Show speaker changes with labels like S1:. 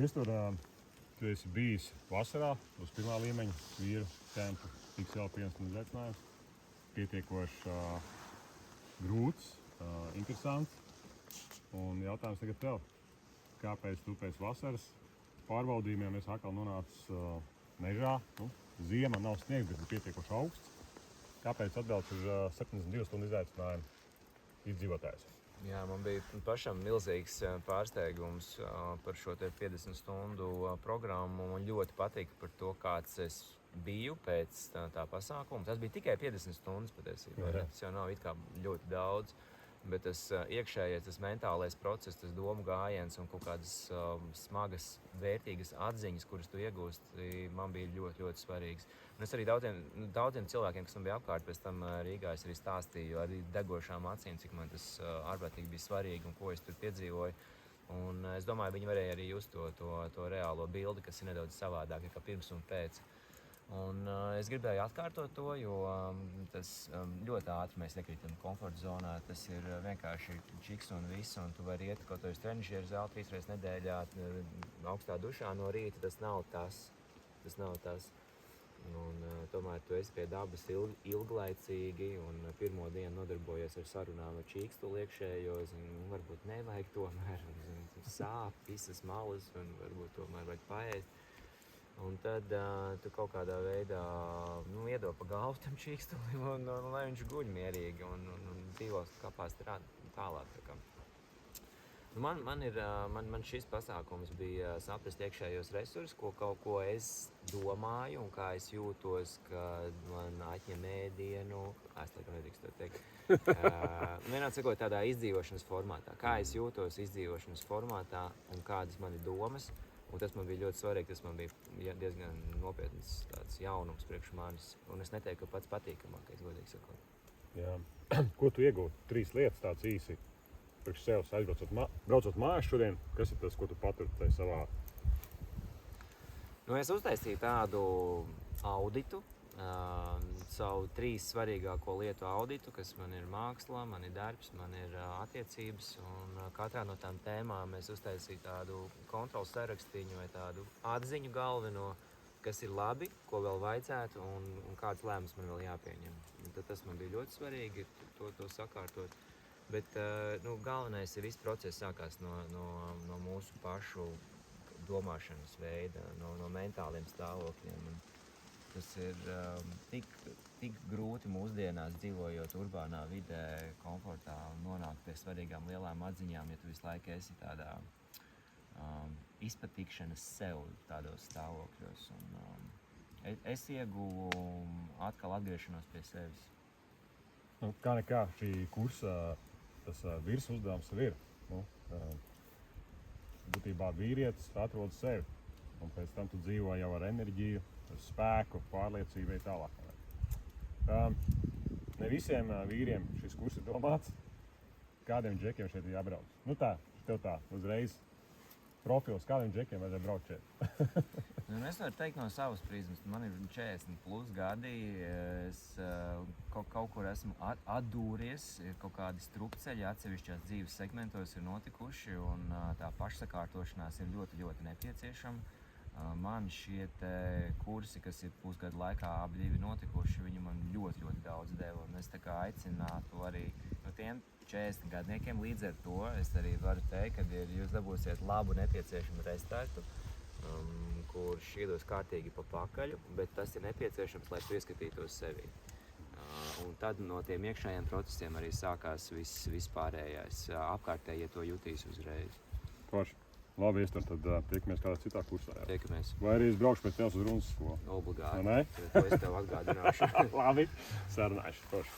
S1: Viestur, tu esi bijis vasarā uz pirmā līmeņa vīru tempu XL pienestības izaicinājums. Pietiekoši grūts, interesants. Un jautājums tagad tev, kāpēc tu pēc vasaras pārbaudījumiem esi atkal nonācis mežā? Ziema nav sniegs, bet ir pietiekoši augsts. Kāpēc atbrauc uz 72 stundu izaicinājumu izdzīvotājs?
S2: Jā, man bija pašam milzīgs pārsteigums par šo 50 stundu programmu. Man ļoti patika par to, kāds es biju pēc tā pasākuma. Tas bija tikai 50 stundas patiesībā. Tas jau nav it kā ļoti daudz. Bet tas iekšējais, tas mentālais process, tas domu gājiens un kaut kādas smagas, vērtīgas atziņas, kuras tu iegūsti, man bija ļoti, ļoti svarīgs. Un es arī daudziem cilvēkiem, kas man bija apkārt pēc tam Rīgā, es arī stāstīju arī degošām acīm, cik man tas ārprātīgi bija svarīgi un ko es tur piedzīvoju. Un es domāju, viņi varēja arī just to reālo bildi, kas ir nedaudz savādāk nekā pirms un pēc. Un es gribēju atkārtot to, jo tas ļoti ātri mēs iekrītam komforta zonā. Tas ir vienkārši čiks un viss, un tu vari iet kaut uz trenižieru zāli 3 reizes nedēļā, augstā dušā no rīta. Tas nav tas. Un tomēr tu esi pie dabas ilglaicīgi, un pirmo dienu nodarbojies ar sarunām ar čīkstuli iekšējo. Varbūt nevajag tomēr, sāp visas malas, un varbūt tomēr vajag paēst. Un tad tu kaut kādā veidā iedod pa galvu tam čīkstulim, un lai viņš guļ mierīgi un dzīvos kāpās tālāk. Man šis pasākums bija saprast iekšējos resursus, ko es domāju un kā es jūtos, kad man atņem ēdienu. Es laikam nedrīkst to teikt. Vienādi sakot, tādā izdzīvošanas formātā. Kā es jūtos izdzīvošanas formātā un kādas mani domas. Un tas man bija ļoti svarīgi, tas man bija diezgan nopietns tāds jaunums priekš manis. Un es neteiktu, ka pats patīkamākais, godīgi sakot. Jā.
S1: Ko tu iegūti? 3 lietas tāds īsi priekš sevis braucot mājās šodien. Kas ir tas, ko tu paturi savā?
S2: Es uztaisīju tādu auditu, savu 3 svarīgāko lietu auditu, kas man ir māksla, man ir darbs, man ir attiecības. Un katrā no tām tēmām es uztaisīju tādu kontrols sarakstiņu vai tādu atziņu galveno, kas ir labi, ko vēl vajadzētu un kāds lēmums man vēl jāpieņem. Tad tas man bija ļoti svarīgi to sakārtot. Bet galvenais ir viss process sākās no mūsu pašu domāšanas veida, no mentāliem stāvokļiem. Tas ir tik grūti mūsdienās dzīvojot urbānā vidē, komfortā un nonākt pie svarīgām lielām atziņām, ja tu visu laiku esi tādā izpatikšanas sev tādos stāvokļos. Es ieguvu atkal atgriešanos pie sevis.
S1: Kā nekā šī kursa tas virs uzdevums ir. Būtībā vīrietis atrod sevi, un pēc tam tu dzīvo jau ar enerģiju, spēku, pārliecību vai tālāk. Ne visiem vīriem šis kurs ir domāts. Kādiem džekiem šeit ir jābrauc? Tev tā, uzreiz profils, kādiem džekiem vajadzēja braukt šeit?
S2: Es varu teikt no savas prizmas, man ir 40+ gadi, es kaut kur esmu atdūries, ir kaut kādi strupceļi atsevišķās dzīves segmentos ir notikuši, un tā pašsakārtošanās ir ļoti, ļoti nepieciešama. Man šie kursi, kas ir pusgadu laikā abi notikuši, viņi man ļoti, ļoti daudz deva. Un es aicinātu arī no tiem 40 gadniekiem līdz ar to. Es arī varu teikt, ka jūs dabūsiet labu nepieciešamu restartu, kurš iedos kārtīgi pa pakaļu, bet tas ir nepieciešams, lai tu ieskatītos sevi. Un tad no tiem iekšējiem procesiem arī sākās vispārējais. Apkārtējie to jutīs uzreiz.
S1: Forši. Labi, Viestur, tad tiekamies kādā citā kursā. Jā.
S2: Tiekamies.
S1: Vai arī es braukšu pēc tevis uz runas skolu?
S2: Obligāti.
S1: Vai ne?
S2: To es tev atgādināšu.
S1: Labi, sarunāšu. Forši.